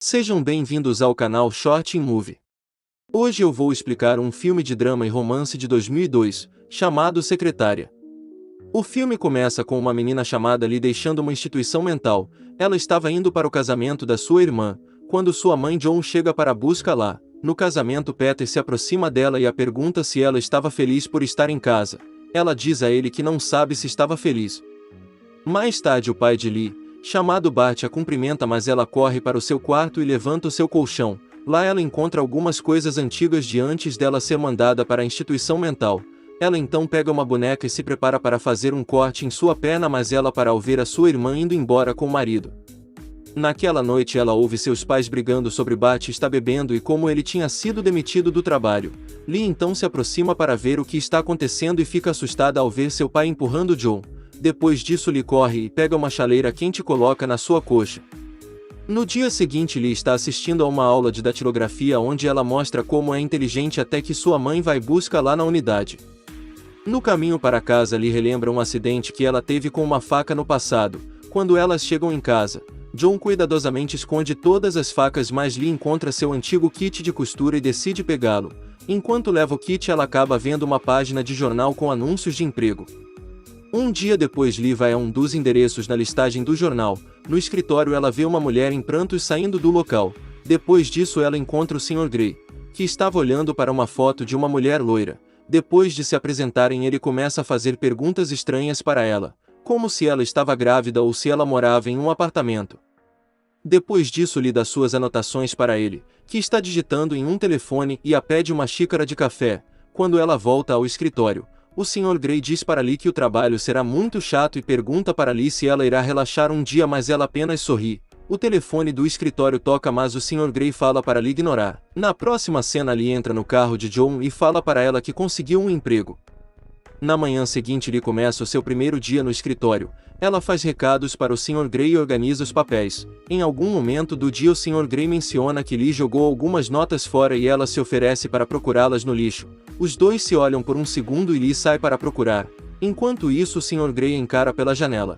Sejam bem-vindos ao canal Short in Movie. Hoje eu vou explicar um filme de drama e romance de 2002, chamado Secretária. O filme começa com uma menina chamada Lee deixando uma instituição mental. Ela estava indo para o casamento da sua irmã, quando sua mãe John chega para buscar lá. No casamento, Peter se aproxima dela e a pergunta se ela estava feliz por estar em casa. Ela diz a ele que não sabe se estava feliz. Mais tarde, o pai de Lee, chamado Bart, a cumprimenta, mas ela corre para o seu quarto e levanta o seu colchão. Lá ela encontra algumas coisas antigas de antes dela ser mandada para a instituição mental. Ela então pega uma boneca e se prepara para fazer um corte em sua perna, mas ela para ao ver a sua irmã indo embora com o marido. Naquela noite ela ouve seus pais brigando sobre Bart está bebendo e como ele tinha sido demitido do trabalho. Lee então se aproxima para ver o que está acontecendo e fica assustada ao ver seu pai empurrando John. Depois disso Lee corre e pega uma chaleira quente e coloca na sua coxa. No dia seguinte Lee está assistindo a uma aula de datilografia onde ela mostra como é inteligente até que sua mãe vai buscar lá na unidade. No caminho para casa Lee relembra um acidente que ela teve com uma faca no passado. Quando elas chegam em casa, John cuidadosamente esconde todas as facas, mas Lee encontra seu antigo kit de costura e decide pegá-lo. Enquanto leva o kit ela acaba vendo uma página de jornal com anúncios de emprego. Um dia depois Lee vai a um dos endereços na listagem do jornal. No escritório ela vê uma mulher em prantos saindo do local. Depois disso ela encontra o Sr. Grey, que estava olhando para uma foto de uma mulher loira. Depois de se apresentarem ele começa a fazer perguntas estranhas para ela, como se ela estava grávida ou se ela morava em um apartamento. Depois disso Lee dá suas anotações para ele, que está digitando em um telefone e a pede uma xícara de café. Quando ela volta ao escritório, o Sr. Grey diz para Lee que o trabalho será muito chato e pergunta para Lee se ela irá relaxar um dia, mas ela apenas sorri. O telefone do escritório toca, mas o Sr. Grey fala para Lee ignorar. Na próxima cena Lee entra no carro de John e fala para ela que conseguiu um emprego. Na manhã seguinte Lee começa o seu primeiro dia no escritório. Ela faz recados para o Sr. Grey e organiza os papéis. Em algum momento do dia o Sr. Grey menciona que Lee jogou algumas notas fora e ela se oferece para procurá-las no lixo. Os dois se olham por um segundo e Lee sai para procurar. Enquanto isso o Sr. Grey encara pela janela.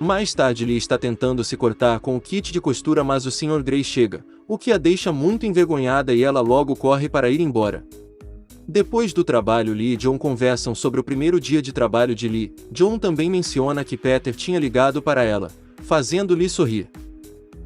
Mais tarde Lee está tentando se cortar com o kit de costura, mas o Sr. Grey chega, o que a deixa muito envergonhada e ela logo corre para ir embora. Depois do trabalho Lee e John conversam sobre o primeiro dia de trabalho de Lee. John também menciona que Peter tinha ligado para ela, fazendo Lee sorrir.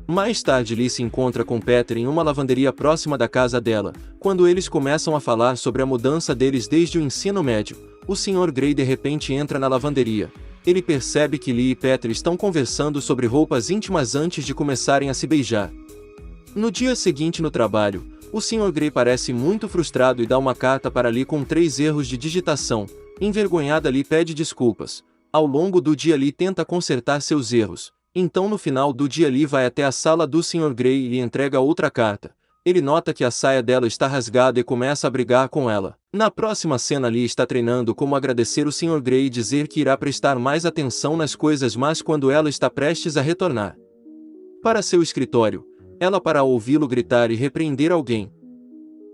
Mais tarde Lee se encontra com Peter em uma lavanderia próxima da casa dela. Quando eles começam a falar sobre a mudança deles desde o ensino médio, o Sr. Grey de repente entra na lavanderia. Ele percebe que Lee e Peter estão conversando sobre roupas íntimas antes de começarem a se beijar. No dia seguinte no trabalho, o Sr. Grey parece muito frustrado e dá uma carta para Lee com 3 erros de digitação. Envergonhada Lee pede desculpas. Ao longo do dia Lee tenta consertar seus erros. Então no final do dia Lee vai até a sala do Sr. Grey e lhe entrega outra carta. Ele nota que a saia dela está rasgada e começa a brigar com ela. Na próxima cena Lee está treinando como agradecer o Sr. Grey e dizer que irá prestar mais atenção nas coisas, mas quando ela está prestes a retornar para seu escritório, ela para ouvi-lo gritar e repreender alguém.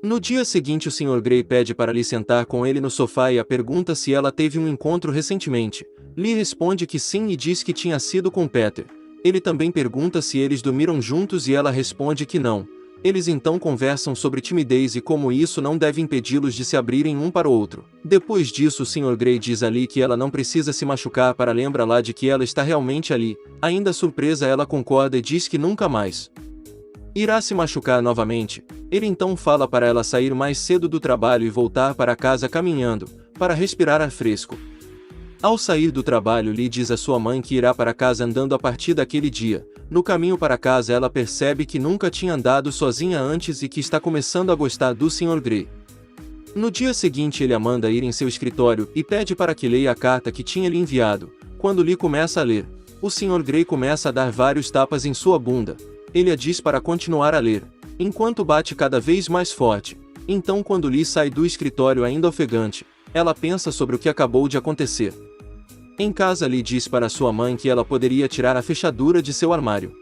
No dia seguinte o Sr. Grey pede para Lee sentar com ele no sofá e a pergunta se ela teve um encontro recentemente. Lee responde que sim e diz que tinha sido com Peter. Ele também pergunta se eles dormiram juntos e ela responde que não. Eles então conversam sobre timidez e como isso não deve impedi-los de se abrirem um para o outro. Depois disso o Sr. Grey diz a Lee que ela não precisa se machucar para lembrar de que ela está realmente ali. Ainda surpresa ela concorda e diz que nunca mais irá se machucar novamente. Ele então fala para ela sair mais cedo do trabalho e voltar para casa caminhando, para respirar ar fresco. Ao sair do trabalho Lee diz à sua mãe que irá para casa andando a partir daquele dia. No caminho para casa ela percebe que nunca tinha andado sozinha antes e que está começando a gostar do Sr. Grey. No dia seguinte ele a manda ir em seu escritório e pede para que leia a carta que tinha lhe enviado. Quando Lee começa a ler, o Sr. Grey começa a dar vários tapas em sua bunda. Ele a diz para continuar a ler, enquanto bate cada vez mais forte. Então quando Lee sai do escritório ainda ofegante, ela pensa sobre o que acabou de acontecer. Em casa Lee diz para sua mãe que ela poderia tirar a fechadura de seu armário.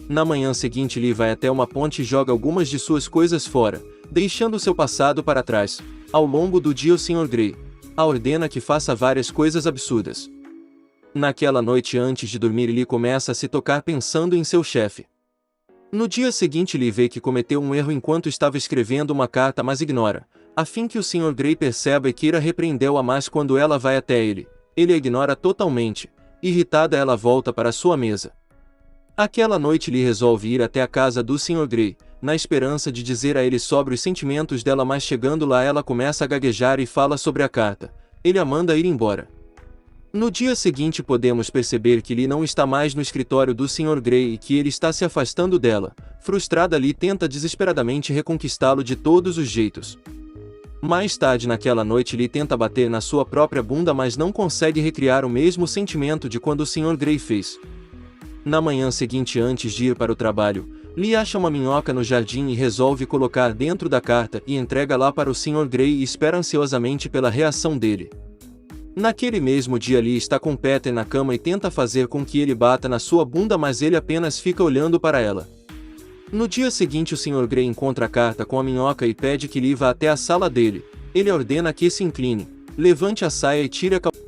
Na manhã seguinte Lee vai até uma ponte e joga algumas de suas coisas fora, deixando seu passado para trás. Ao longo do dia o Sr. Grey a ordena que faça várias coisas absurdas. Naquela noite antes de dormir Lee começa a se tocar pensando em seu chefe. No dia seguinte Lee vê que cometeu um erro enquanto estava escrevendo uma carta, mas ignora, a fim que o Sr. Grey perceba e queira repreendê-la, mas quando ela vai até ele a ignora totalmente. Irritada, ela volta para sua mesa. Aquela noite Lee resolve ir até a casa do Sr. Grey, na esperança de dizer a ele sobre os sentimentos dela, mas chegando lá ela começa a gaguejar e fala sobre a carta. Ele a manda ir embora. No dia seguinte podemos perceber que Lee não está mais no escritório do Sr. Grey e que ele está se afastando dela. Frustrada, Lee tenta desesperadamente reconquistá-lo de todos os jeitos. Mais tarde naquela noite Lee tenta bater na sua própria bunda, mas não consegue recriar o mesmo sentimento de quando o Sr. Grey fez. Na manhã seguinte, antes de ir para o trabalho, Lee acha uma minhoca no jardim e resolve colocar dentro da carta e entrega lá para o Sr. Grey e espera ansiosamente pela reação dele. Naquele mesmo dia Lee está com Peter na cama e tenta fazer com que ele bata na sua bunda, mas ele apenas fica olhando para ela. No dia seguinte o Sr. Grey encontra a carta com a minhoca e pede que Lee vá até a sala dele. Ele ordena que se incline, levante a saia e tire a calça.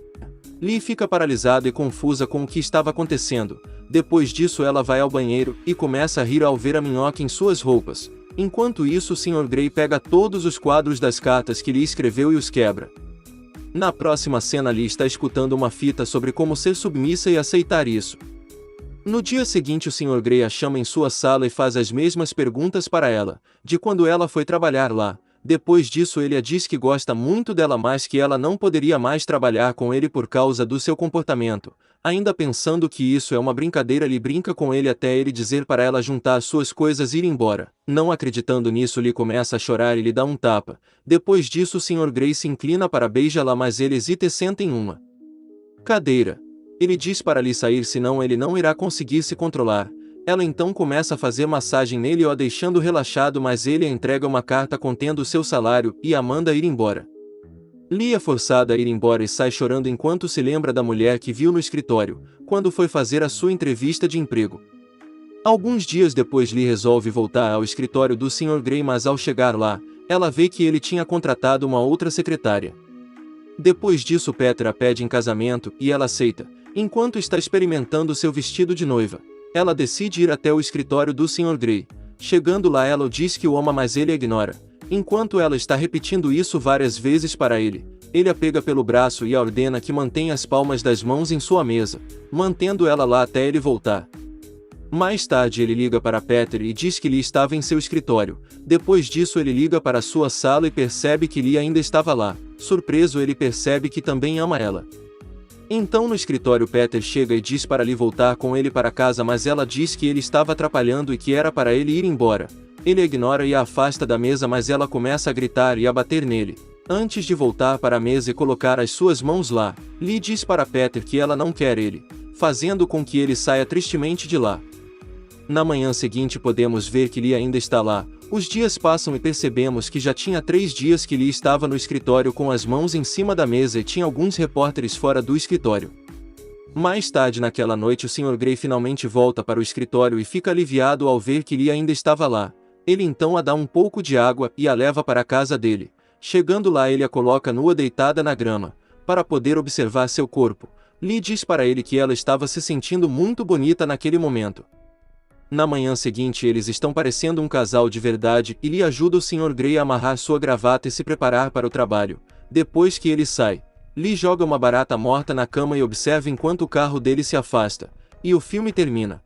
Lee fica paralisada e confusa com o que estava acontecendo. Depois disso ela vai ao banheiro e começa a rir ao ver a minhoca em suas roupas. Enquanto isso o Sr. Grey pega todos os quadros das cartas que Lee escreveu e os quebra. Na próxima cena Lee está escutando uma fita sobre como ser submissa e aceitar isso. No dia seguinte o Sr. Grey a chama em sua sala e faz as mesmas perguntas para ela, de quando ela foi trabalhar lá. Depois disso ele a diz que gosta muito dela, mas que ela não poderia mais trabalhar com ele por causa do seu comportamento. Ainda pensando que isso é uma brincadeira, Lee brinca com ele até ele dizer para ela juntar suas coisas e ir embora. Não acreditando nisso, Lee começa a chorar e lhe dá um tapa. Depois disso o Sr. Grey se inclina para beijá-la, mas ele hesita e senta em uma cadeira. Ele diz para Lee sair, senão ele não irá conseguir se controlar. Ela então começa a fazer massagem nele, o deixando relaxado, mas ele a entrega uma carta contendo o seu salário e a manda ir embora. Lee é forçada a ir embora e sai chorando enquanto se lembra da mulher que viu no escritório, quando foi fazer a sua entrevista de emprego. Alguns dias depois Lee resolve voltar ao escritório do Sr. Grey, mas ao chegar lá, ela vê que ele tinha contratado uma outra secretária. Depois disso Peter a pede em casamento e ela aceita. Enquanto está experimentando seu vestido de noiva, ela decide ir até o escritório do Sr. Grey. Chegando lá ela diz que o ama, mas ele a ignora. Enquanto ela está repetindo isso várias vezes para ele, ele a pega pelo braço e a ordena que mantenha as palmas das mãos em sua mesa, mantendo ela lá até ele voltar. Mais tarde ele liga para Peter e diz que Lee estava em seu escritório. Depois disso ele liga para sua sala e percebe que Lee ainda estava lá. Surpreso, ele percebe que também ama ela. Então no escritório Peter chega e diz para Lee voltar com ele para casa, mas ela diz que ele estava atrapalhando e que era para ele ir embora. Ele a ignora e a afasta da mesa, mas ela começa a gritar e a bater nele. Antes de voltar para a mesa e colocar as suas mãos lá, Lee diz para Peter que ela não quer ele, fazendo com que ele saia tristemente de lá. Na manhã seguinte podemos ver que Lee ainda está lá. Os dias passam e percebemos que já tinha 3 dias que Lee estava no escritório com as mãos em cima da mesa e tinha alguns repórteres fora do escritório. Mais tarde naquela noite o Sr. Grey finalmente volta para o escritório e fica aliviado ao ver que Lee ainda estava lá. Ele então a dá um pouco de água e a leva para a casa dele. Chegando lá ele a coloca nua deitada na grama, para poder observar seu corpo. Lee diz para ele que ela estava se sentindo muito bonita naquele momento. Na manhã seguinte eles estão parecendo um casal de verdade e Lee ajuda o Sr. Grey a amarrar sua gravata e se preparar para o trabalho. Depois que ele sai, Lee joga uma barata morta na cama e observa enquanto o carro dele se afasta. E o filme termina.